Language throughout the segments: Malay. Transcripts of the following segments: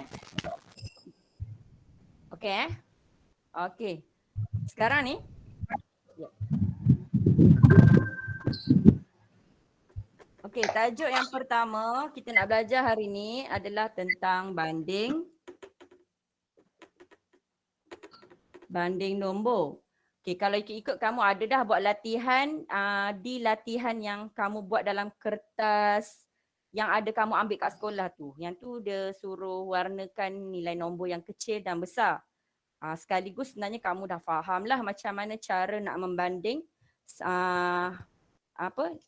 sekejap Okey Okey. Sekarang ni. Okey, tajuk yang pertama kita nak belajar hari ni adalah tentang banding. Banding nombor. Okey, kalau ikut kamu ada dah buat latihan di latihan yang kamu buat dalam kertas yang ada kamu ambil kat sekolah tu. Yang tu dia suruh warnakan nilai nombor yang kecil dan besar. Sekaligus sebenarnya kamu dah faham lah macam mana cara nak membanding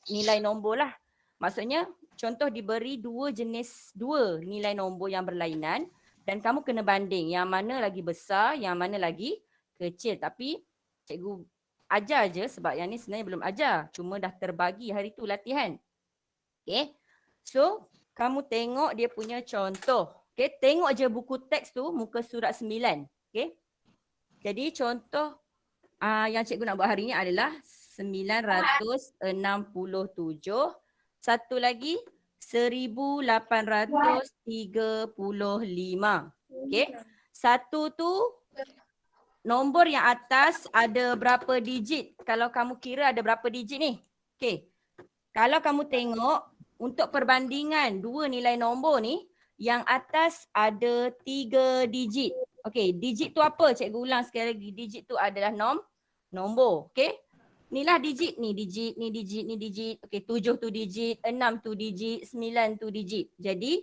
nilai nombor lah. Maksudnya contoh diberi dua nilai nombor yang berlainan dan kamu kena banding yang mana lagi besar, yang mana lagi kecil. Tapi cikgu ajar je sebab yang ni sebenarnya belum ajar. Cuma dah terbagi hari tu latihan. Okay. So kamu tengok dia punya contoh. Okay. Tengok je buku teks tu muka surat 9. Okay. Jadi contoh yang cikgu nak buat hari ni adalah 967. Satu lagi 1835. Okey. Satu tu nombor yang atas ada berapa digit? Kalau kamu kira ada berapa digit ni? Okey. Kalau kamu tengok untuk perbandingan dua nilai nombor ni, yang atas ada 3 digit. Okey, digit tu apa? Cikgu ulang sekali lagi. Digit tu adalah nombor. Okey. Inilah digit, ni digit, ni digit, ni digit. Okey, 7 tu digit, 6 tu digit, 9 tu digit. Jadi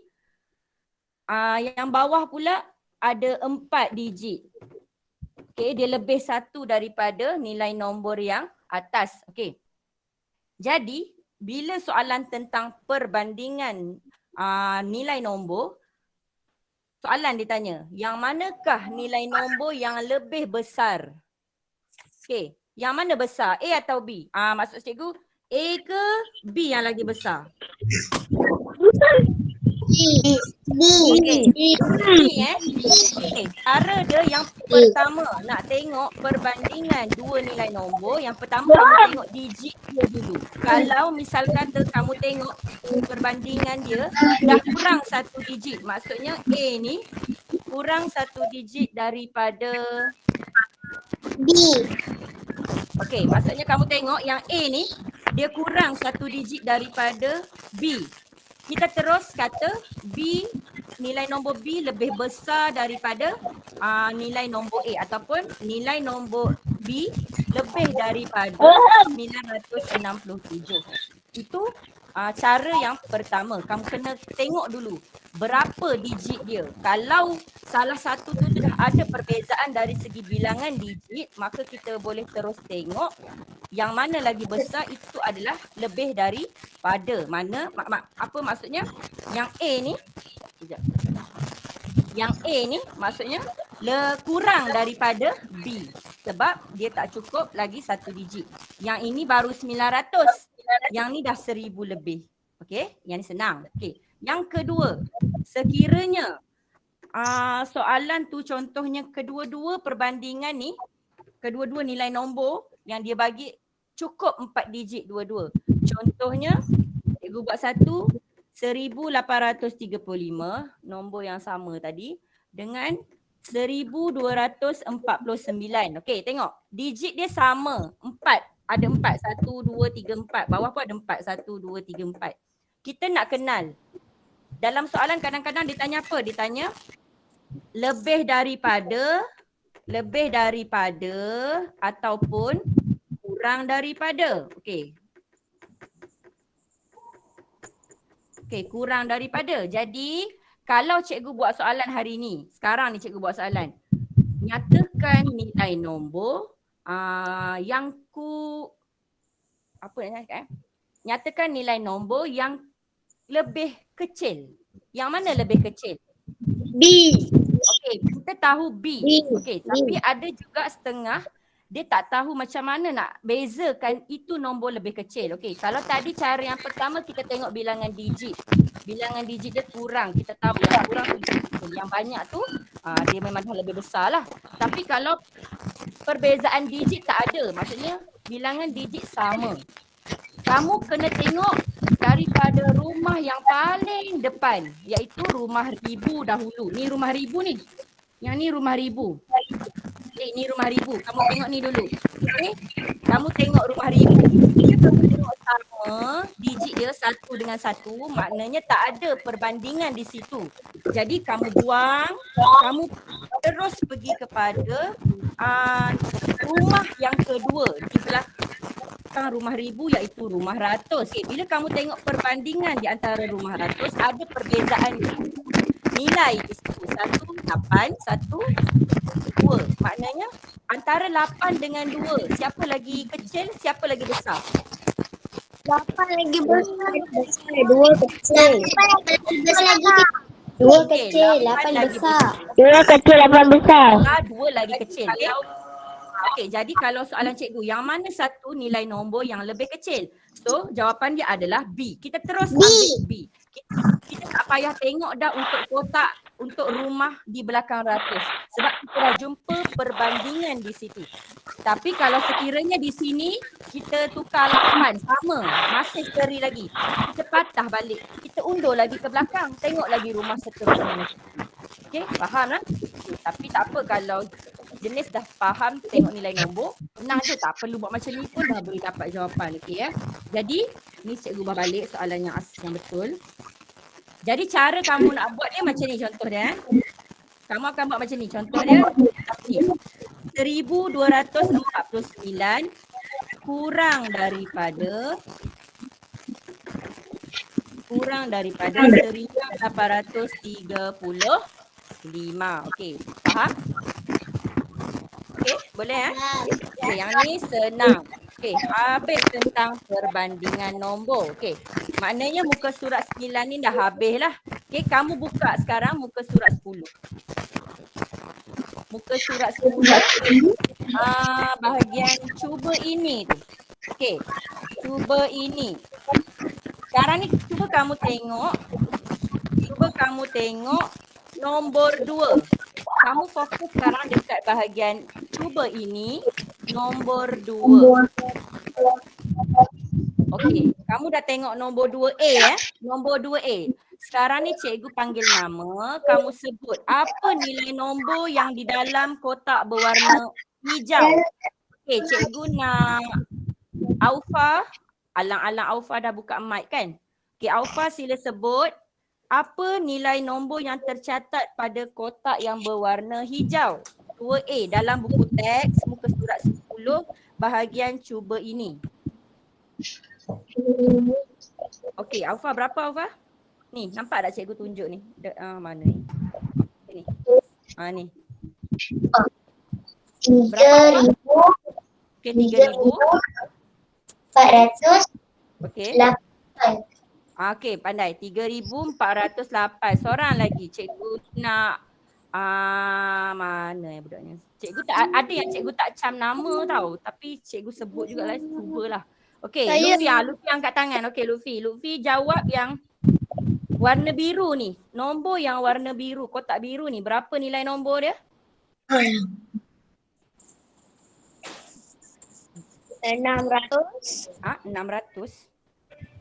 yang bawah pula ada 4 digit. Okey, dia lebih satu daripada nilai nombor yang atas. Okey. Jadi, bila soalan tentang perbandingan nilai nombor, soalan ditanya, yang manakah nilai nombor yang lebih besar? Okey. Yang mana besar? A atau B? Maksud cikgu, A ke B yang lagi besar? B. Okay. Okay. Cara dia yang pertama nak tengok perbandingan dua nilai nombor. Yang pertama kamu tengok digit dia dulu. Kalau misal kata kamu tengok perbandingan dia dah kurang satu digit. Maksudnya A ni kurang satu digit daripada B. Okey, maksudnya kamu tengok yang A ni dia kurang satu digit daripada B. Kita terus kata B, nilai nombor B lebih besar daripada nilai nombor A ataupun nilai nombor B lebih daripada 967. Itu cara yang pertama. Kamu kena tengok dulu berapa digit dia. Kalau salah satu tu dah ada perbezaan dari segi bilangan digit, maka kita boleh terus tengok yang mana lagi besar itu adalah lebih daripada mana. Apa maksudnya? Yang A ni, yang A ni maksudnya kurang daripada B sebab dia tak cukup lagi satu digit. Yang ini baru 900. Yang ni dah 1000 lebih. Okey, yang ni senang. Okey. Yang kedua, sekiranya soalan tu contohnya kedua-dua perbandingan ni, kedua-dua nilai nombor yang dia bagi cukup 4 digit dua-dua. Contohnya, cikgu buat satu, 1835, nombor yang sama tadi, dengan 1249. Okey, tengok. Digit dia sama, 4. Ada 4, 1, 2, 3, 4. Bawah pun ada 4, 1, 2, 3, 4. Kita nak kenal. Dalam soalan kadang-kadang ditanya apa? Ditanya lebih daripada ataupun kurang daripada. Okey. Okey, kurang daripada. Jadi, kalau cikgu buat soalan hari ni, sekarang ni cikgu buat soalan. Nyatakan nilai nombor nyatakan nilai nombor yang lebih kecil. Yang mana lebih kecil? B. Okey, kita tahu B. Okey, tapi ada juga setengah dia tak tahu macam mana nak bezakan itu nombor lebih kecil. Okey, kalau tadi cara yang pertama kita tengok bilangan digit. Bilangan digit dia kurang. Kita tahu yang kurang tu yang banyak tu dia memang dah lebih besar lah. Tapi kalau perbezaan digit tak ada, maksudnya bilangan digit sama. Kamu kena tengok daripada rumah yang paling depan, iaitu rumah ribu dahulu. Ni rumah ribu ni. Yang ni rumah ribu. Ni rumah ribu. Kamu tengok ni dulu. Okay? Kamu tengok rumah ribu. Bila kamu tengok sama, digit dia 1 dengan 1, maknanya tak ada perbandingan di situ. Jadi kamu buang, kamu terus pergi kepada rumah yang kedua di belakang rumah ribu, iaitu rumah ratus. Okay, bila kamu tengok perbandingan di antara rumah ratus, ada perbezaan nilai di situ. 1, 8, 1, 2. Maknanya antara 8 dengan 2, siapa lagi kecil, siapa lagi besar? 8 lagi besar. 2 kecil. 2 kecil, 8 besar. 2 kecil, 8 besar. 2 lagi kecil. Okey, jadi kalau soalan cikgu, yang mana satu nilai nombor yang lebih kecil? So, jawapan dia adalah B. Kita terus ambil B. Kita tak payah tengok dah untuk kotak, untuk rumah di belakang ratus. Sebab kita dah jumpa perbandingan di situ. Tapi kalau sekiranya di sini, kita tukar 8, sama. Masih seri lagi. Kita patah balik. Kita undur lagi ke belakang. Tengok lagi rumah seterusnya. Okey, faham lah? Tapi tak apa kalau jenis dah faham tengok nilai nombor, senang je, tak perlu buat macam ni pun dah boleh dapat jawapan. Okey ya. Jadi ni cikgu ubah balik soalan yang asal yang betul. Jadi cara kamu nak buat dia macam ni contoh dia. Kamu akan buat macam ni contoh dia. 1249 kurang daripada 1835. Okey, faham? Okey, boleh Okey, yang ni senang. Okey, habis tentang perbandingan nombor. Okey, maknanya muka surat 9 ni dah habis lah. Okey, kamu buka sekarang muka surat 10. Muka surat 10, bahagian cuba ini tu. Okey, cuba ini. Sekarang ni cuba kamu tengok nombor 2. Kamu fokus sekarang dekat bahagian cuba ini, nombor 2. Okey, kamu dah tengok nombor 2A nombor 2A. Sekarang ni cikgu panggil nama, kamu sebut apa nilai nombor yang di dalam kotak berwarna hijau. Okey, cikgu nak Aufa, alang-alang Aufa dah buka mic kan? Okey, Aufa sila sebut apa nilai nombor yang tercatat pada kotak yang berwarna hijau. 2A dalam buku teks muka surat 10 bahagian cuba ini. Okey, Aufa berapa Aufa? Ni, nampak tak cikgu tunjuk ni? Mana ni? Ni. Ni. 3,000. Okey, 3,000. 400. Okey. 8. Okey, pandai. 3,408. Seorang lagi cikgu nak mana budaknya? Cikgu tak ada yang cikgu tak cam nama tau, tapi cikgu sebut jugalah, cubalah. Okey, Lutfi angkat tangan. Okey, Lutfi jawab yang warna biru ni. Nombor yang warna biru, kotak biru ni, berapa nilai nombor dia? 600. 600.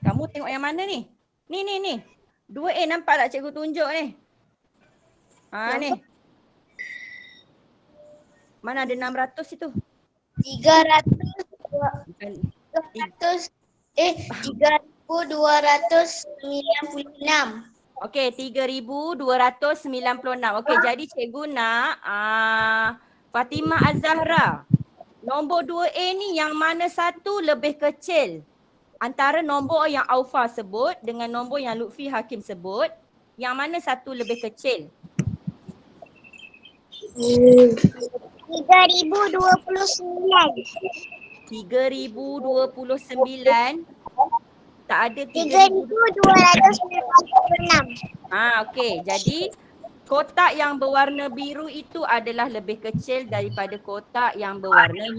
Kamu tengok yang mana ni? Ni. 2A nampak tak cikgu tunjuk ni? Ni. Mana ada 600 itu? 3,296. Okey, 3,296. Okey, jadi cikgu nak Fatimah Az-Zahra. Nombor 2A ni yang mana satu lebih kecil? Antara nombor yang Aufa sebut dengan nombor yang Lutfi Hakim sebut, yang mana satu lebih kecil? 3,029. 3,029. Tak ada 3,296. Okey. Jadi kotak yang berwarna biru itu adalah lebih kecil daripada kotak yang berwarna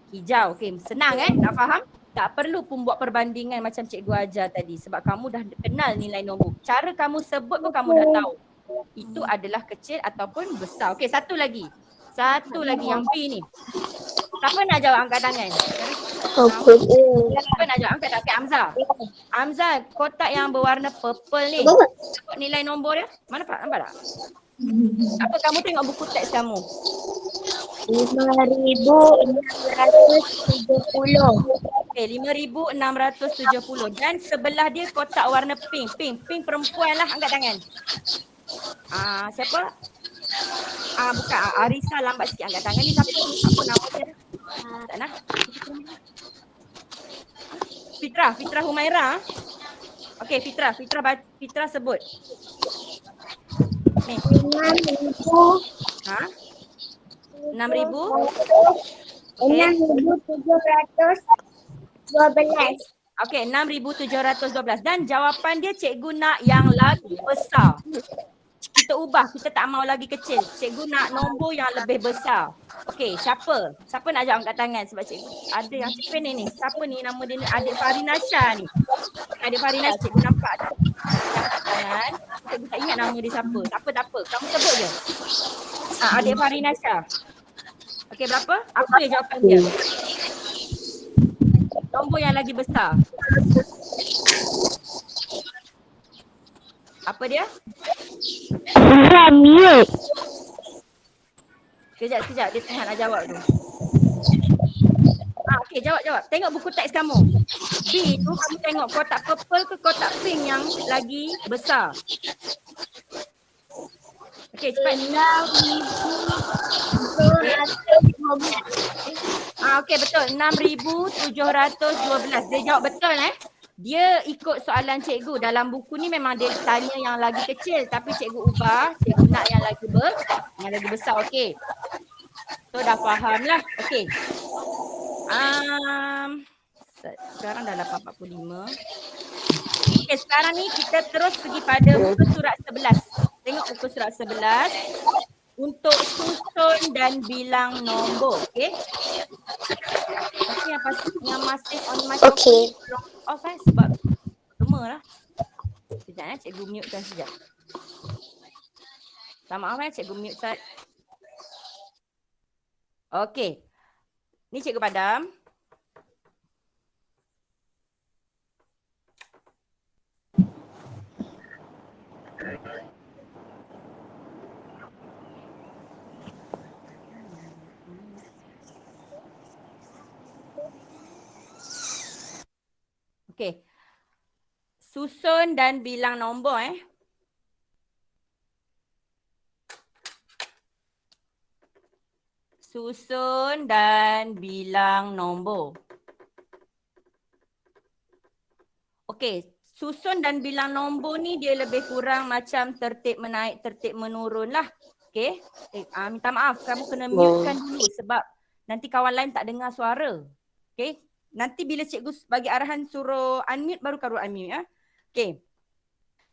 hijau. Okey, senang nak faham? Tak perlu pun buat perbandingan macam cikgu ajar tadi sebab kamu dah kenal nilai nombor. Cara kamu sebut pun kamu dah tahu. Itu adalah kecil ataupun besar. Okey, satu lagi yang B ni. Siapa nak jawab angkat tangan? Okey. Siapa nak jawab? Angkat tak? Okay, Hamzah. Hamzah, kotak yang berwarna purple ni. Apa? Tengok nilai nombor dia. Mana Pak? Nampak tak? Apa kamu tengok buku teks kamu? 5,670. Okay, 5,670. Dan sebelah dia kotak warna pink. Pink perempuan lah. Angkat tangan. Siapa? Bukan. Arisa lambat sikit angkat tangan ni. Siapa ni? Apa nama dia? Tak nak. Fitra Humaira. Okey, Fitra sebut. Ni. 6,000. 6,000. 6,712. Okey, 6,712. Dan jawapan dia cikgu nak yang lagi besar. Kita ubah, kita tak mau lagi kecil. Cikgu nak nombor yang lebih besar. Okey, siapa? Siapa nak jawab angkat tangan sebab cikgu ada yang cikgu ni. Siapa ni nama dia ni? Adik Farinasha ni. Adik Farinasha, cikgu nampak tak? Angkat tangan. Cikgu tak ingat nama dia siapa. Tak apa. Kamu sebut je. Adik Farinasha. Okey, berapa? Apa yang jawapan dia? Nombor yang lagi besar. Apa dia? Mute. Sekejap. Dia tengah nak jawab tu. Okey, jawab. Tengok buku teks kamu. B tu kamu tengok kotak purple ke kotak pink yang lagi besar? Okey, cepat. Okey, betul. 6,712. Dia jawab betul Dia ikut soalan cikgu. Dalam buku ni memang dia tanya yang lagi kecil tapi cikgu ubah, cikgu nak yang lagi besar. Okey. So dah faham lah. Okey. Sekarang dah 8.45. Okey, sekarang ni kita terus pergi pada muka surat 11. Tengok muka surat 11 untuk susun dan bilang nombor. Okey. Okey, yang masih on mic. Okey. Off sebab lama lah. Sekejap cikgu mute kan sekejap. Tak maaf cikgu mute sekejap. Okey. Ni cikgu padam. Okey. Susun dan bilang nombor Susun dan bilang nombor. Okey, susun dan bilang nombor ni dia lebih kurang macam tertib menaik, tertib menurun lah. Okey. Minta maaf, kamu kena mute-kan dulu sebab nanti kawan lain tak dengar suara. Okey. Nanti bila cikgu bagi arahan suruh unmute baru kamu unmute Okey.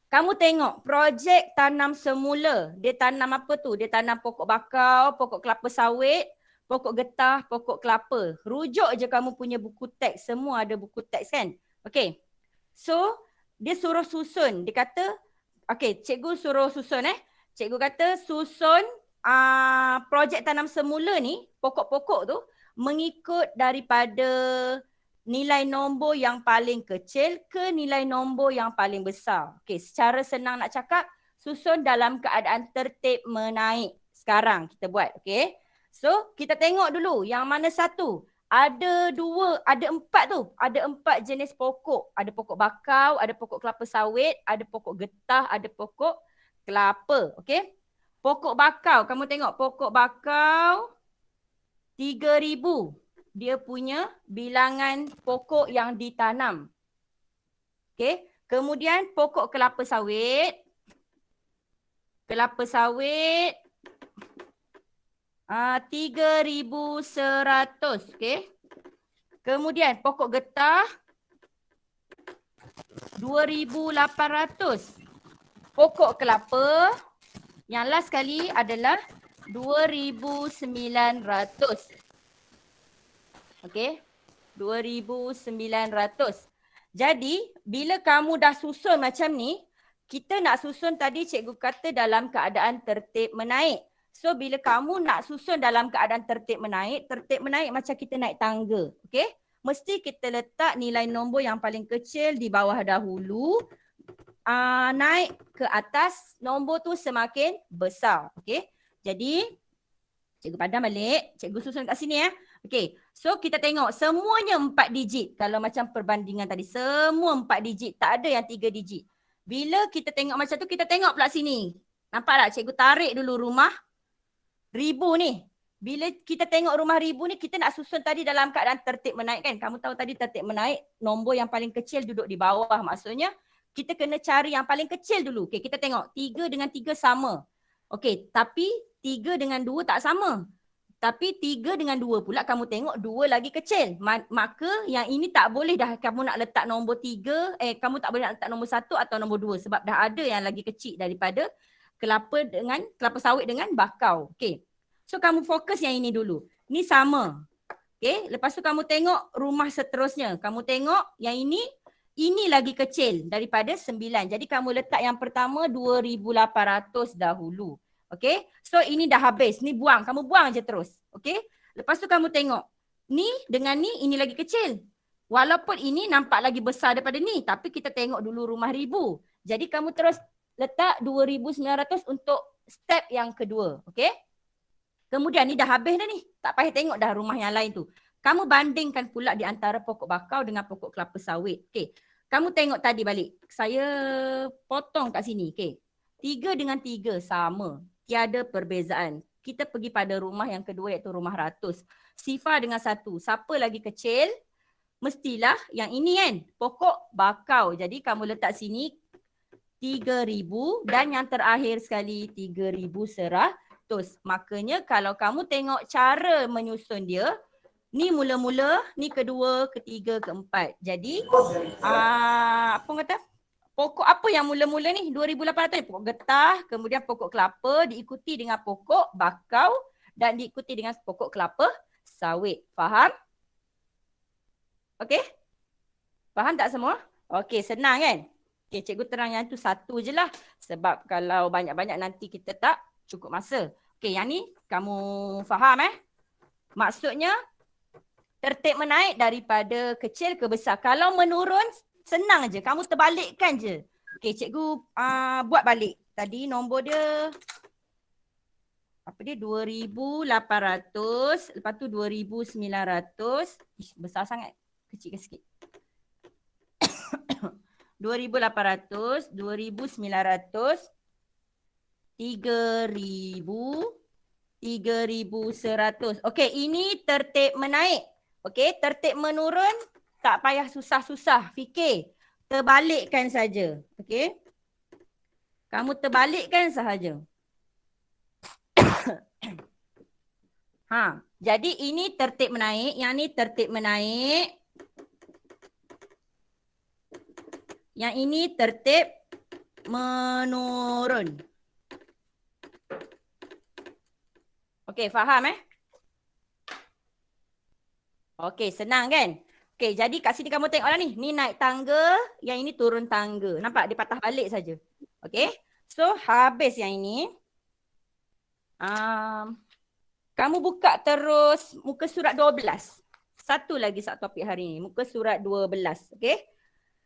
Kamu tengok projek tanam semula. Dia tanam apa tu? Dia tanam pokok bakau, pokok kelapa sawit, pokok getah, pokok kelapa. Rujuk je kamu punya buku teks. Semua ada buku teks kan? Okey. So, dia suruh susun. Dia kata, okey, cikgu suruh susun Cikgu kata susun projek tanam semula ni, pokok-pokok tu mengikut daripada nilai nombor yang paling kecil ke nilai nombor yang paling besar. Okey, secara senang nak cakap, susun dalam keadaan tertib menaik. Sekarang kita buat, okey. So, kita tengok dulu yang mana satu. Ada empat tu. Ada 4 jenis pokok. Ada pokok bakau, ada pokok kelapa sawit, ada pokok getah, ada pokok kelapa. Okey. Pokok bakau, kamu tengok pokok bakau 3,000. Dia punya bilangan pokok yang ditanam. Okey. Kemudian pokok kelapa sawit. 3,100. Okey. Kemudian pokok getah 2,800. Pokok kelapa yang last kali adalah 2,900. Okey. 2,900. Jadi bila kamu dah susun macam ni, kita nak susun tadi cikgu kata dalam keadaan tertib menaik. So bila kamu nak susun dalam keadaan tertib menaik macam kita naik tangga. Okey? mesti kita letak nilai nombor yang paling kecil di bawah dahulu. Naik ke atas, nombor tu semakin besar. Okey. Jadi, cikgu padam balik. Cikgu susun kat sini ya. Okey. So, kita tengok semuanya 4 digit. Kalau macam perbandingan tadi, semua 4 digit. Tak ada yang 3 digit. Bila kita tengok macam tu, kita tengok pula sini. Nampak tak? Cikgu tarik dulu rumah ribu ni. Bila kita tengok rumah ribu ni, kita nak susun tadi dalam keadaan tertib menaik kan. Kamu tahu tadi tertib menaik, nombor yang paling kecil duduk di bawah. Maksudnya, kita kena cari yang paling kecil dulu. Okay, kita tengok 3 dengan 3 sama. Okay, tapi 3 dengan 2 tak sama. Tapi 3 dengan 2 pula kamu tengok 2 lagi kecil. Maka yang ini tak boleh dah kamu nak letak nombor 3. Kamu tak boleh nak letak nombor 1 atau nombor 2. Sebab dah ada yang lagi kecil daripada kelapa sawit dengan bakau. Okay. So kamu fokus yang ini dulu. Ni sama. Okay. Lepas tu kamu tengok rumah seterusnya. Kamu tengok yang ini lagi kecil daripada 9. Jadi kamu letak yang pertama 2,800 dahulu. Okay. So ini dah habis. Ni buang. Kamu buang je terus. Okay. Lepas tu kamu tengok. Ni dengan ni ini lagi kecil. Walaupun ini nampak lagi besar daripada ni. Tapi kita tengok dulu rumah ribu. Jadi kamu terus letak 2,900 untuk step yang kedua. Okay. Kemudian ni dah habis dah ni. Tak payah tengok dah rumah yang lain tu. Kamu bandingkan pula di antara pokok bakau dengan pokok kelapa sawit. Okay. Kamu tengok tadi balik. Saya potong kat sini. Okay. 3 dengan 3 sama. Tiada perbezaan. Kita pergi pada rumah yang kedua iaitu rumah ratus. Sifar dengan 1. Siapa lagi kecil? Mestilah yang ini kan. Pokok bakau. Jadi kamu letak sini 3,000 dan yang terakhir sekali 3,100. Makanya kalau kamu tengok cara menyusun dia, ni mula-mula, ni kedua, ketiga, keempat. Jadi apa kata? Pokok apa yang mula-mula ni? 2,800 ni pokok getah, kemudian pokok kelapa diikuti dengan pokok bakau dan diikuti dengan pokok kelapa sawit. Faham? Okey? Faham tak semua? Okey, senang kan? Okey, cikgu terang yang tu satu je lah. Sebab kalau banyak-banyak nanti kita tak cukup masa. Okey, yang ni kamu faham Maksudnya tertib menaik daripada kecil ke besar. Kalau menurun, senang je. Kamu terbalikkan je. Okey, cikgu buat balik. Tadi nombor dia, apa dia? 2,800. Lepas tu 2,900. Besar sangat. Kecilkan sikit. 2,800, 2,900, 3,000, 3,100. Okey, ini tertib menaik. Okey, tertib menurun, tak payah susah-susah fikir. Terbalikkan saja. Okey. Kamu terbalikkan sahaja. Jadi ini tertib menaik, yang ni tertib menaik. Yang ini tertib menurun. Okey, faham Okey, senang kan? Okey, jadi kat sini kamu tengoklah ni. Ni naik tangga, yang ini turun tangga. Nampak? Dia patah balik saja. Okey. So, habis yang ini. Kamu buka terus muka surat 12. Satu lagi satu topik hari ini. Muka surat 12. Okey.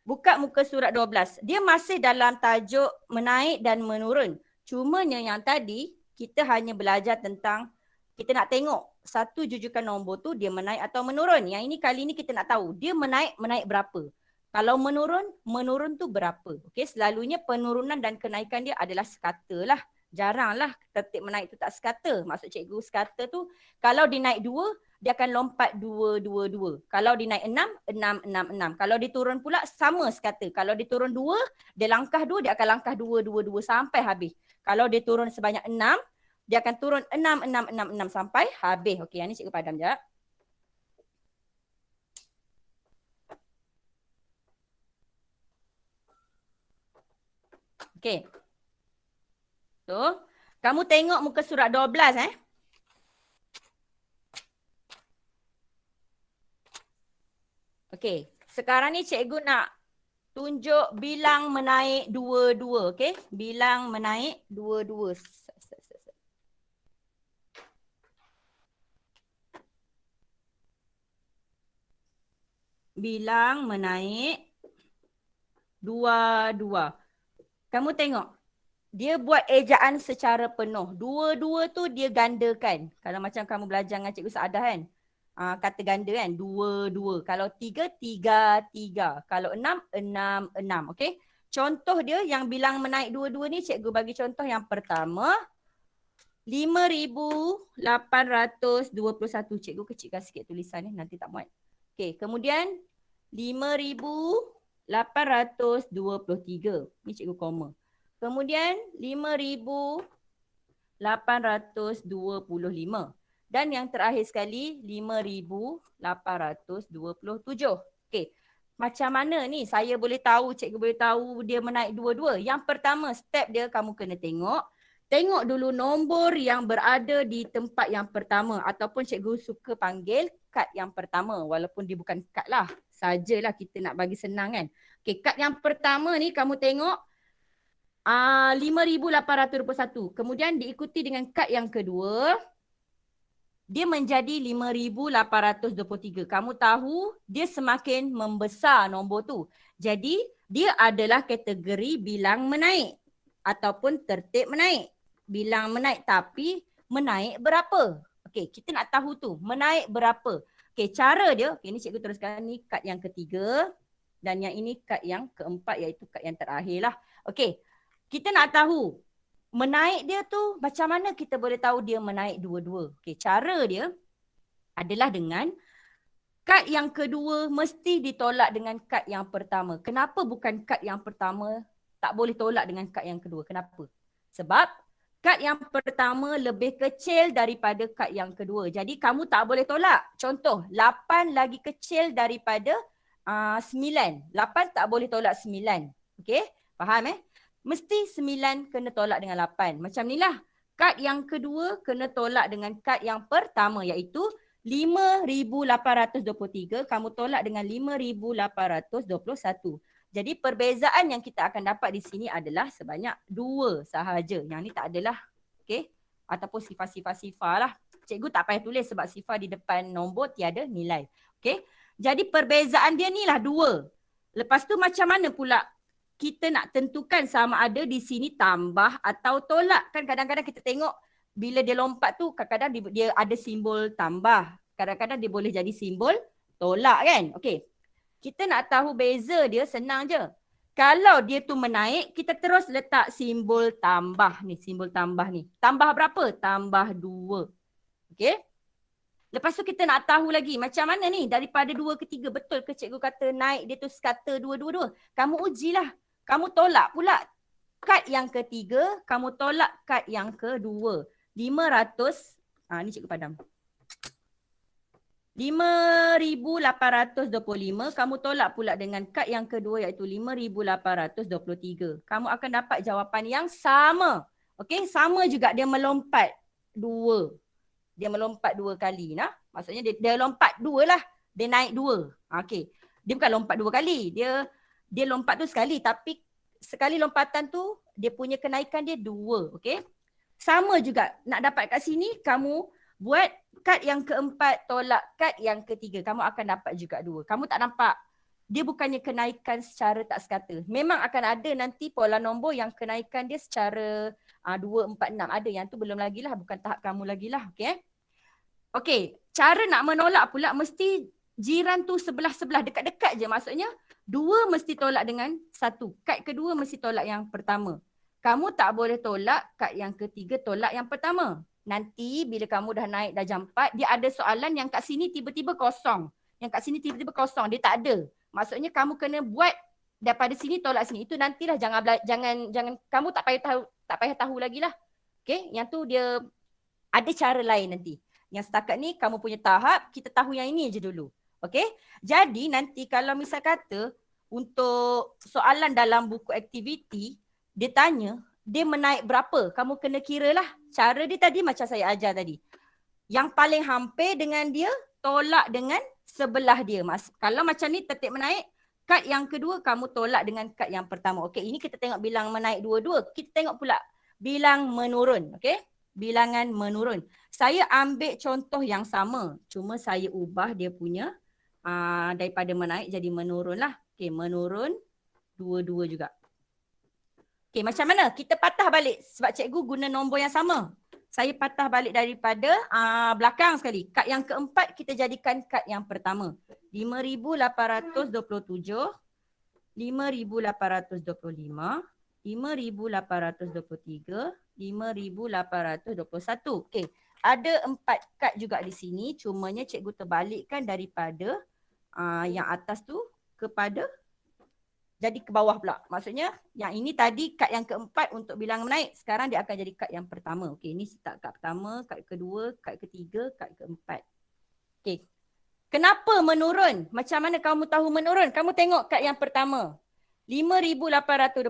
Buka muka surat 12. Dia masih dalam tajuk menaik dan menurun. Cumanya yang tadi kita hanya belajar tentang kita nak tengok satu jujukan nombor tu dia menaik atau menurun. Yang ini kali ini kita nak tahu dia menaik berapa. Kalau menurun tu berapa. Okey, selalunya penurunan dan kenaikan dia adalah sekata lah. Jaranglah tertib menaik tu tak sekata. Maksud cikgu sekata tu kalau dia naik 2 dia akan lompat 2, 2, 2. Kalau dia naik 6, 6, 6, 6. Kalau dia turun pula sama sekata. Kalau dia turun 2, dia langkah 2, dia akan langkah 2, 2, 2 sampai habis. Kalau dia turun sebanyak 6, dia akan turun 6, 6, 6, 6 sampai habis. Okey, yang ni cikgu padam sekejap. Okey. Tu, kamu tengok muka surat 12 Okey, sekarang ni cikgu nak tunjuk bilang menaik 2-2. Okey, bilang menaik 2-2. bilang menaik dua-dua. Kamu tengok, dia buat ejaan secara penuh. Dua-dua tu dia gandakan. Kalau macam kamu belajar dengan Cikgu Saadah kan, kata ganda kan, dua-dua. Kalau tiga, tiga-tiga. Kalau enam, enam, enam. Okay? Contoh dia yang bilang menaik dua-dua ni, cikgu bagi contoh yang pertama. 5,821. Cikgu kecilkan sikit tulisan ni, nanti tak muat. Okay, kemudian 5,823. Ni cikgu koma. Kemudian 5,825. Dan yang terakhir sekali 5,827. Okay. Macam mana ni saya boleh tahu, cikgu boleh tahu dia menaik dua-dua? Yang pertama, step dia kamu kena tengok. Tengok dulu nombor yang berada di tempat yang pertama ataupun cikgu suka panggil kad yang pertama walaupun dia bukan kad lah. Sajalah kita nak bagi senang kan. Okay, kad yang pertama ni kamu tengok 5,821. Kemudian diikuti dengan kad yang kedua. Dia menjadi 5,823. Kamu tahu dia semakin membesar nombor tu. Jadi dia adalah kategori bilang menaik ataupun tertib menaik. Bilang menaik tapi menaik berapa? Okey, kita nak tahu tu menaik berapa. Okey, cara dia, okay, ni cikgu teruskan ni kad yang ketiga dan yang ini kad yang keempat iaitu kad yang terakhir lah. Okey, kita nak tahu menaik dia tu macam mana kita boleh tahu dia menaik dua-dua. Okey, cara dia adalah dengan kad yang kedua mesti ditolak dengan kad yang pertama. Kenapa bukan kad yang pertama tak boleh tolak dengan kad yang kedua? Kenapa? Sebab kad yang pertama lebih kecil daripada kad yang kedua. Jadi kamu tak boleh tolak. Contoh, 8 lagi kecil daripada 9. 8 tak boleh tolak 9. Okey? Faham Mesti 9 kena tolak dengan 8. Macam ni lah. Kad yang kedua kena tolak dengan kad yang pertama iaitu 5,823. Kamu tolak dengan 5,821. Jadi perbezaan yang kita akan dapat di sini adalah sebanyak 2 sahaja. Yang ni tak adalah. Okay? Ataupun sifar-sifar lah. Cikgu tak payah tulis sebab sifar di depan nombor tiada nilai. Okay? Jadi perbezaan dia ni lah 2. Lepas tu macam mana pula kita nak tentukan sama ada di sini tambah atau tolak. Kan kadang-kadang kita tengok bila dia lompat tu kadang-kadang dia ada simbol tambah. Kadang-kadang dia boleh jadi simbol tolak kan. Okey. Kita nak tahu beza dia senang je. Kalau dia tu menaik, kita terus letak simbol tambah ni. Simbol tambah ni. Tambah berapa? Tambah 2. Okey. Lepas tu kita nak tahu lagi macam mana ni daripada 2 ke 3. Betul ke cikgu kata naik dia tu sekata 2-2-2? Kamu ujilah. Kamu tolak pula kad yang ketiga, kamu tolak kad yang kedua. 500, ni cikgu padam. 5,825, kamu tolak pula dengan kad yang kedua iaitu 5,823. Kamu akan dapat jawapan yang sama. Okey, sama juga dia melompat 2. Dia melompat 2 kali. Maksudnya dia lompat 2 lah. Dia naik 2. Okey. Dia bukan lompat 2 kali. Dia lompat tu sekali tapi sekali lompatan tu dia punya kenaikan dia 2. Okey. Sama juga nak dapat kat sini kamu buat kad yang keempat tolak kad yang ketiga. Kamu akan dapat juga 2. Kamu tak nampak dia bukannya kenaikan secara tak sekata. Memang akan ada nanti pola nombor yang kenaikan dia secara 2, 4, 6. Ada yang tu belum lagi lah. Bukan tahap kamu lagi lah. Okey. Okey. Cara nak menolak pula mesti jiran tu sebelah-sebelah. Dekat-dekat je maksudnya. 2 mesti tolak dengan 1. Kad kedua mesti tolak yang pertama. Kamu tak boleh tolak kad yang ketiga tolak yang pertama. Nanti bila kamu dah naik dah jam 4, dia ada soalan yang kat sini tiba-tiba kosong. Yang kat sini tiba-tiba kosong. Dia tak ada. Maksudnya kamu kena buat daripada sini tolak sini. Itu nantilah jangan kamu tak payah tahu lagi lah. Okay? Yang tu dia ada cara lain nanti. Yang setakat ni kamu punya tahap, kita tahu yang ini je dulu. Okay? Jadi nanti kalau misal kata untuk soalan dalam buku aktiviti, dia tanya, dia menaik berapa? Kamu kena kira lah. Cara dia tadi macam saya ajar tadi. Yang paling hampir dengan dia, tolak dengan sebelah dia. Kalau macam ni tertib menaik, kad yang kedua kamu tolak dengan kad yang pertama. Okey, ini kita tengok bilang menaik 2-2. Kita tengok pula bilang menurun. Okey, bilangan menurun. Saya ambil contoh yang sama. Cuma saya ubah dia punya daripada menaik jadi menurun lah. Okey, menurun 22 juga. Okey, macam mana? Kita patah balik sebab cikgu guna nombor yang sama. Saya patah balik daripada belakang sekali. Kad yang keempat kita jadikan kad yang pertama. 5,827, 5,825, 5,823, 5,821. Okey, ada 4 kad juga di sini. Cumanya cikgu terbalikkan daripada yang atas tu kepada jadi ke bawah pula. Maksudnya yang ini tadi kad yang keempat untuk bilangan menaik. Sekarang dia akan jadi kad yang pertama. Okey, ini start kad pertama, kad kedua, kad ketiga, kad keempat. Okey. Kenapa menurun? Macam mana kamu tahu menurun? Kamu tengok kad yang pertama. 5,827.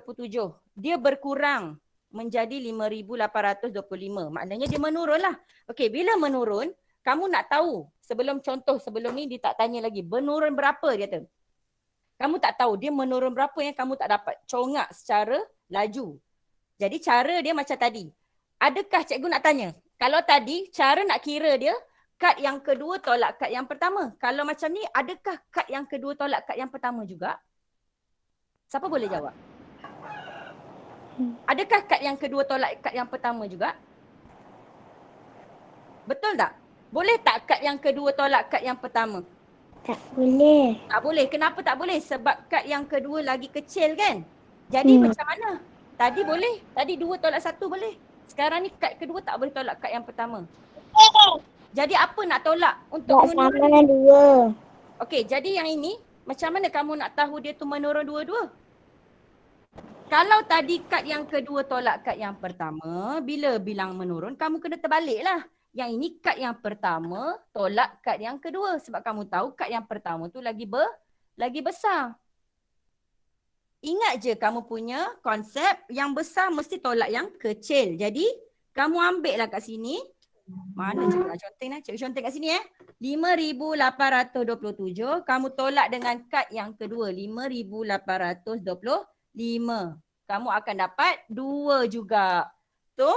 Dia berkurang menjadi 5,825. Maknanya dia menurun lah. Okey, bila menurun, kamu nak tahu. Sebelum ni dia tak tanya lagi. Menurun berapa dia kata. Kamu tak tahu dia menurun berapa yang kamu tak dapat. Congak secara laju. Jadi cara dia macam tadi. Adakah cikgu nak tanya? Kalau tadi cara nak kira dia, kad yang kedua tolak kad yang pertama. Kalau macam ni, adakah kad yang kedua tolak kad yang pertama juga? Siapa boleh jawab? Adakah kad yang kedua tolak kad yang pertama juga? Betul tak? Boleh tak kad yang kedua tolak kad yang pertama? Tak boleh. Tak boleh. Kenapa tak boleh? Sebab kad yang kedua lagi kecil kan? Jadi macam mana? Tadi boleh. Tadi 2 tolak 1 boleh. Sekarang ni kad kedua tak boleh tolak kad yang pertama. Jadi apa nak tolak untuk menurun? Tak sama 2. Okey, jadi yang ini macam mana kamu nak tahu dia tu menurun 2-2? Kalau tadi kad yang kedua tolak kad yang pertama, bila bilang menurun kamu kena terbalik lah. Yang ini kad yang pertama tolak kad yang kedua. Sebab kamu tahu kad yang pertama tu lagi besar. Ingat je kamu punya konsep yang besar mesti tolak yang kecil. Jadi kamu ambil lah kat sini. Mana cikgu nak conteng lah. Cikgu conteng kat sini 5,827. Kamu tolak dengan kad yang kedua. 5,825. Kamu akan dapat 2 juga. Tu.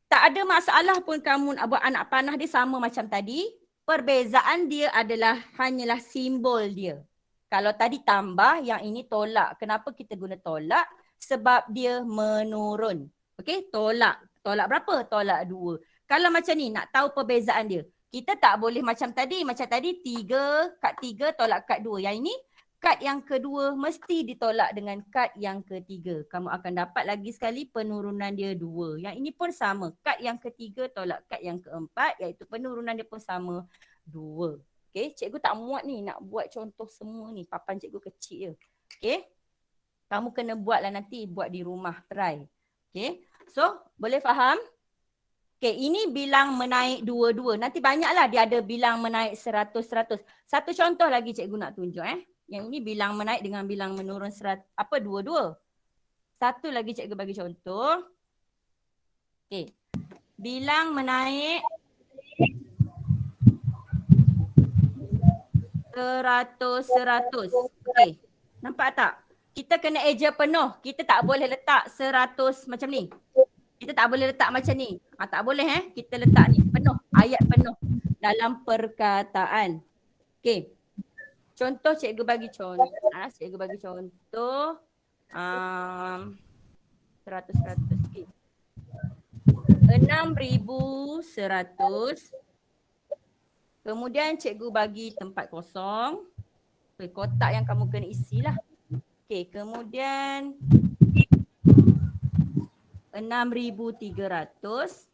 Tak ada masalah pun kamu nak buat anak panah dia sama macam tadi. Perbezaan dia adalah hanyalah simbol dia. Kalau tadi tambah, yang ini tolak. Kenapa kita guna tolak? Sebab dia menurun. Okey, tolak. Tolak berapa? Tolak 2. Kalau macam ni, nak tahu perbezaan dia. Kita tak boleh macam tadi. Macam tadi, kad 3 tolak kad 2. Yang ini, kad yang kedua mesti ditolak dengan kad yang ketiga. Kamu akan dapat lagi sekali penurunan dia 2. Yang ini pun sama. Kad yang ketiga tolak kad yang keempat, iaitu penurunan dia pun sama 2. Okey, cikgu tak muat ni nak buat contoh semua ni. Papan cikgu kecil je. Okey. Kamu kena buatlah nanti, buat di rumah, try. Okey. So, boleh faham? Okey, ini bilang menaik 2-2. Nanti banyaklah dia ada bilang menaik 100-100. Satu contoh lagi cikgu nak tunjuk Yang ini bilang menaik dengan bilang menurun 2-2. Satu lagi cikgu bagi contoh. Okey. Bilang menaik 100-100. Okey. Nampak tak? Kita kena eja penuh. Kita tak boleh letak 100 macam ni. Kita tak boleh letak macam ni. Tak boleh Kita letak ni penuh. Ayat penuh dalam perkataan. Okey. Contoh cikgu bagi contoh. Cikgu bagi contoh 100-100. Okay. 6,100. Kemudian cikgu bagi tempat kosong. Okay, kotak yang kamu kena isilah. Okey, kemudian 6,300.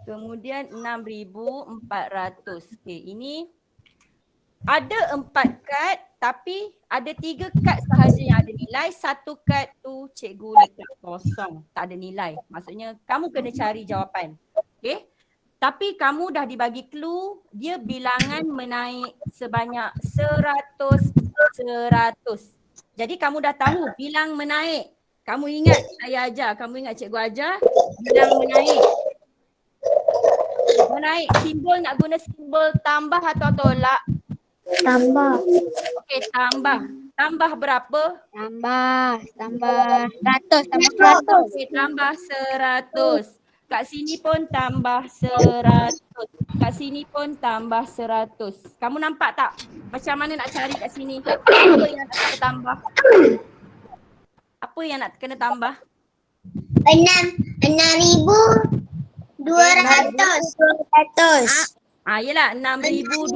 Kemudian 6,400. Okey, ini ada 4 kad tapi ada 3 kad sahaja yang ada nilai. 1 kad tu cikgu letak kosong. Tak ada nilai. Maksudnya kamu kena cari jawapan. Okey. Tapi kamu dah dibagi clue, dia bilangan menaik sebanyak 100-100. Jadi kamu dah tahu bilang menaik. Kamu ingat saya ajar, kamu ingat cikgu ajar bilang menaik. Menaik simbol nak guna simbol tambah atau tolak? Tambah. Okey, tambah. Tambah berapa? Tambah 100. Tambah 100. Okey, tambah 100. Kat sini pun tambah 100. Kat sini pun tambah 100. Kamu nampak tak? Macam mana nak cari kat sini? Apa yang nak kena tambah? Apa yang nak kena tambah? 6,200. Yelah 6,200.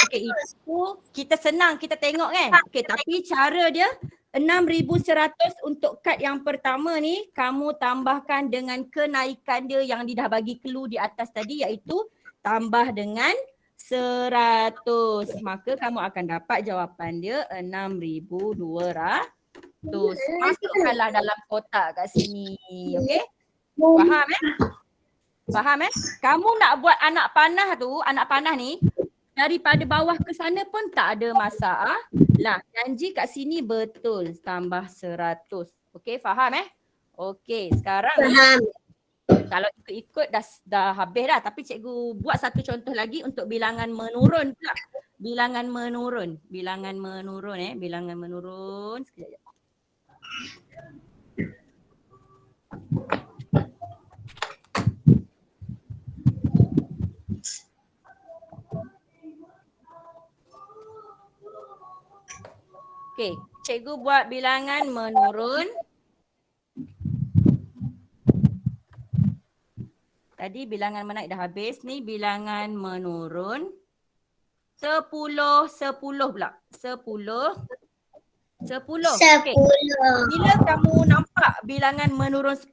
Okey, itu kita senang kita tengok kan. Okey, tapi cara dia 6,100 untuk kad yang pertama ni kamu tambahkan dengan kenaikan dia yang dia dah bagi clue di atas tadi, iaitu tambah dengan 100. Maka kamu akan dapat jawapan dia 6,200. Masukkanlah dalam kotak kat sini. Okey? Faham Faham Kamu nak buat anak panah ni daripada bawah ke sana pun tak ada masalah. Janji kat sini betul tambah 100. Okey, faham Okey, sekarang Faham. kalau ikut dah habis dah, tapi cikgu buat satu contoh lagi untuk bilangan menurun pula. Bilangan menurun. Sekejap. Okey, cikgu buat bilangan menurun. Tadi bilangan menaik dah habis, ni bilangan menurun. 10 pula. 10. Okey. Bila kamu nampak bilangan menurun 10,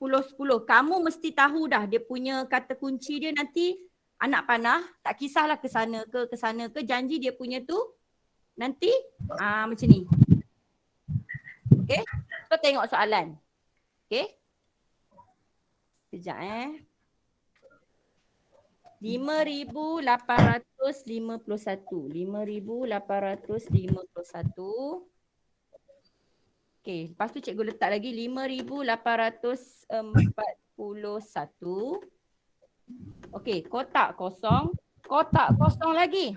kamu mesti tahu dah dia punya kata kunci dia nanti anak panah, tak kisahlah ke sana ke, janji dia punya tu nanti macam ni. Okey, so tengok soalan. Okey. Sekejap 5,851. 5,851. Okey, lepas tu cikgu letak lagi 5,841. Okey, kotak kosong lagi.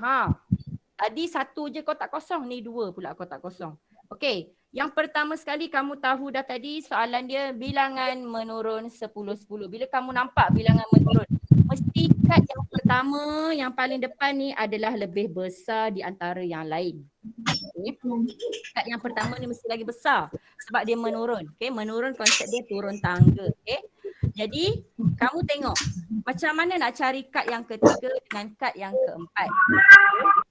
Tadi satu je kotak kosong, ni dua pula kotak kosong. Okey, yang pertama sekali kamu tahu dah tadi soalan dia bilangan menurun 10. Bila kamu nampak bilangan menurun, mesti kad yang pertama yang paling depan ni adalah lebih besar di antara yang lain. Okay. Kad yang pertama ni mesti lagi besar sebab dia menurun. Okay. Menurun konsep dia turun tangga. Okay. Jadi kamu tengok macam mana nak cari kad yang ketiga dengan kad yang keempat.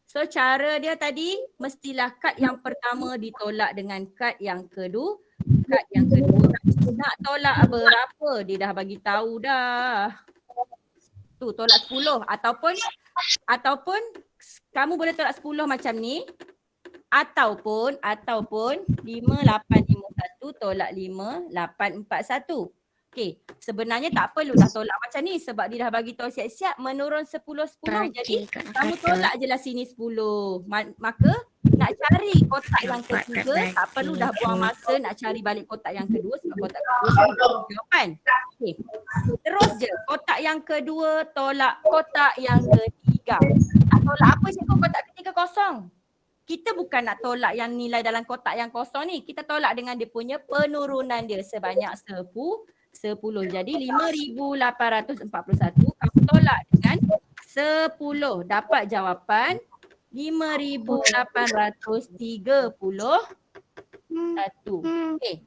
So cara dia tadi mestilah kad yang pertama ditolak dengan kad yang kedua. Nak tolak berapa? Dia dah bagi tahu dah. Tu tolak 10 ataupun kamu boleh tolak 10 macam ni ataupun 5851 tolak 5841. Okey, sebenarnya tak perlu dah tolak macam ni sebab dia dah bagi tahu siap-siap menurun 10. Jadi kamu tolak je lah sini 10. Maka nak cari kotak yang ketiga tak perlu dah buang masa nak cari balik kotak yang kedua sebab kotak kedua jawapan. Okey. Terus je kotak yang kedua tolak kotak yang ketiga. Nak tolak apa cikgu? Kotak ketiga kosong. Kita bukan nak tolak yang nilai dalam kotak yang kosong ni. Kita tolak dengan dia punya penurunan dia sebanyak 10. Jadi 5,841 kamu tolak dengan 10. Dapat jawapan 5,831. Okey.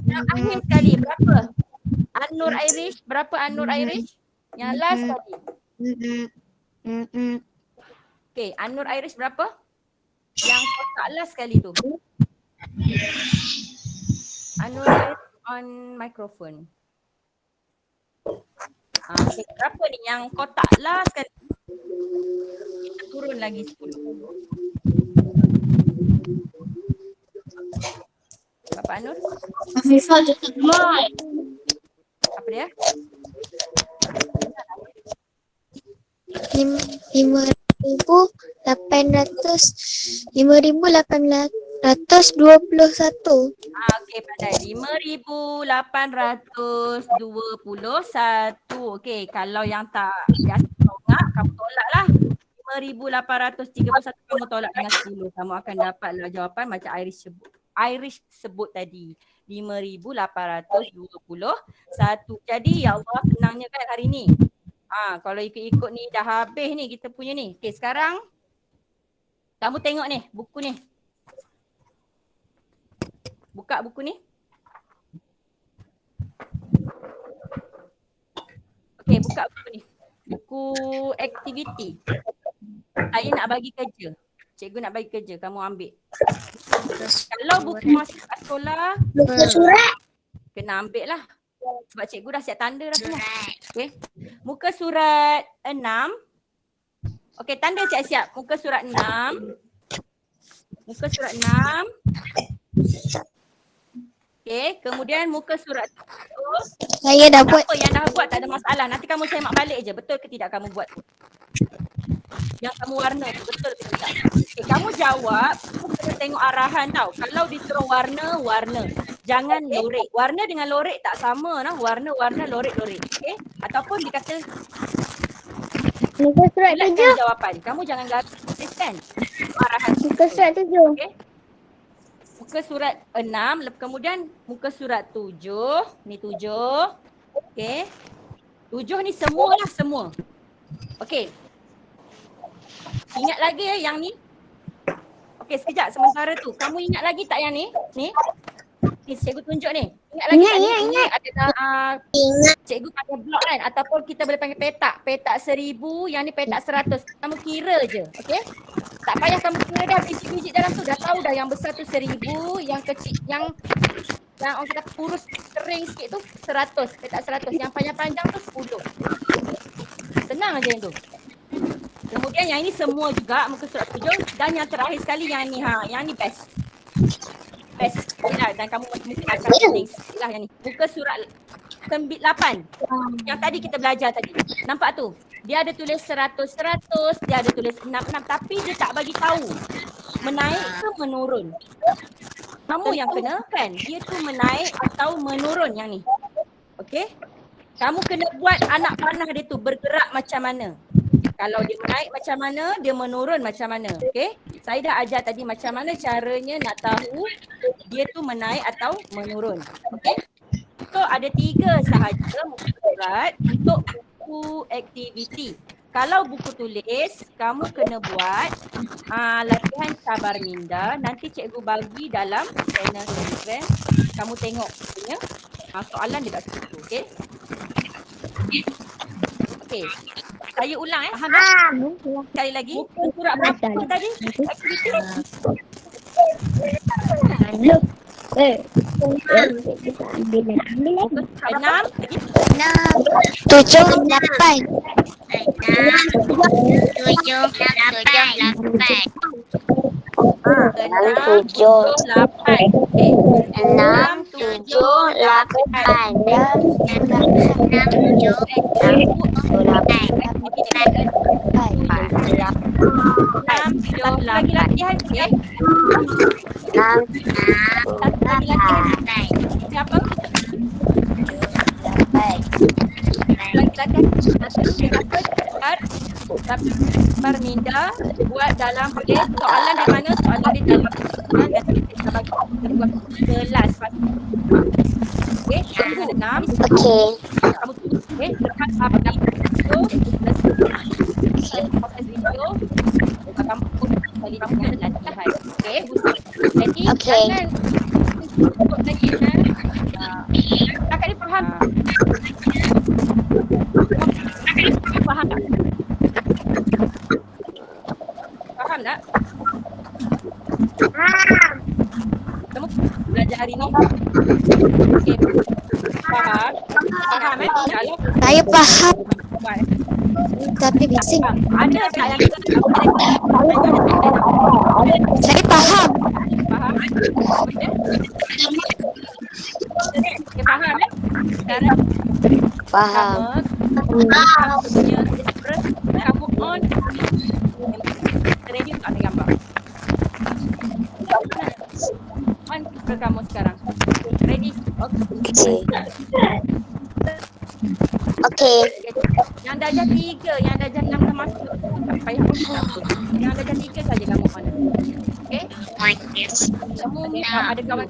Yang akhir sekali berapa? An-Nur Irish. Berapa An-Nur Irish? Yang last tadi. Okey, An-Nur Irish berapa? Yang kotak last sekali tu. An-Nur Irish on microphone. Okay, berapa ni yang kotak last sekali? Kita turun lagi 10. Bapak An-Nur? Apa dia? 5,821. Okey, pandai. 5,821. Okey, kalau yang tak biasa tolak, kamu tolaklah. 5,831 kamu tolak dengan 10. Kamu akan dapatlah jawapan macam Irish sebut tadi. 5,821. Jadi ya Allah senangnya kan hari ni. Kalau ikut-ikut ni dah habis ni kita punya ni. Okey, sekarang kamu tengok ni buku ni. Buka buku ni. Okey, buka buku ni. Buku aktiviti. Saya nak bagi kerja. Cikgu nak bagi kerja, kamu ambil. Kalau buku masa kat sekolah, kena ambil lah. Sebab cikgu dah siap tanda dah semua. Okey. Muka surat 6. Okey, tanda siap-siap. Muka surat 6. Muka surat 6. Okey, kemudian muka surat 7. Saya dah buat. Apa yang dah buat tak ada masalah. Nanti kamu semak balik je. Betul ke tidak kamu buat? Yang kamu warna tu betul ke tidak? Okay, kamu jawab, kamu kena tengok arahan tau. Kalau disuruh warna, warna. Jangan lorek. Warna dengan lorek tak sama lah. Warna-warna, lorek-lorek. Okay? Ataupun dikata Muka surat bulatkan jawapan. Kamu jangan tuliskan arahan. Muka surat 7. Okay? Muka surat 6, kemudian muka surat 7. Ni 7. Okay. 7 ni semualah semua. Okay. Ingat lagi yang ni? Okey, sekejap sementara tu. Kamu ingat lagi tak yang ni? Ni cikgu tunjuk ni. Ingat lagi tak ni? Ini ada cikgu pakai blok kan? Ataupun kita boleh panggil petak. Petak 1000, yang ni petak 100. Kamu kira je. Okey? Tak payah kamu kira dah biji-biji dalam tu. Dah tahu dah yang besar tu 1000, yang kecil, yang orang kata kurus kering sikit tu 100. Petak 100. Yang panjang-panjang tu 10. Senang aja yang tu. Kemudian yang ini semua juga muka surat 7 dan yang terakhir sekali yang ni yang ni best. Best. Yalah, dan kamu mesti akan pening lah yang ni. Muka surat 8. Yang tadi kita belajar tadi. Nampak tu? Dia ada tulis 100, dia ada tulis 66 tapi dia tak bagi tahu menaik ke menurun. Kamu yang kena kan? Dia tu menaik atau menurun yang ni. Okey? Kamu kena buat anak panah dia tu bergerak macam mana. Kalau dia menaik macam mana, dia menurun macam mana. Okey? Saya dah ajar tadi macam mana caranya nak tahu dia tu menaik atau menurun. Okey? So ada 3 sahaja muka surat untuk buku aktiviti. Kalau buku tulis, kamu kena buat latihan sabar minda. Nanti cikgu bagi dalam channel Telegram. Kamu tengok punya soalan dekat situ. Okey? Okey. Saya ulang faham tak? Sekali lagi. Muka surat berapa tadi? Aktiviti. Muka surat 6. 7, 8. Lagi latihan okey. Lagi latihan. Siapa? Lagi latihan. Sabar minda buat dalam soalan di mana? Soalan di dalam nanti kita bagi kita buat kelas pasti. Okey, yang 6. Okey. Kamu tulis lepas habis video video kamu kali kamu latihan. Okey, jadi jangan ikut lagi kan. Kakak ni faham? Faham tak? Faham tak? Kamu belajar hari ni? Okey. Faham? Faham Kalau Saya faham. Tapi bising. ada tak yang Saya faham. faham? Okey, faham Sekarang Faham. kamu punya express, kamu on. Ready untuk ambil gambar. On kamera kamu sekarang. Ready? Okey. Okey. Yang darjah 3, yang darjah 6 dah masuk. Tak payah pun. Yang darjah 3 saja kamu on. Okey? Kamu ada kawan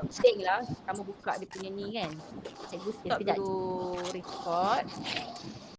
Penting lah kamu buka dia punya ni kan. Cikgu stop sekejap. dulu record.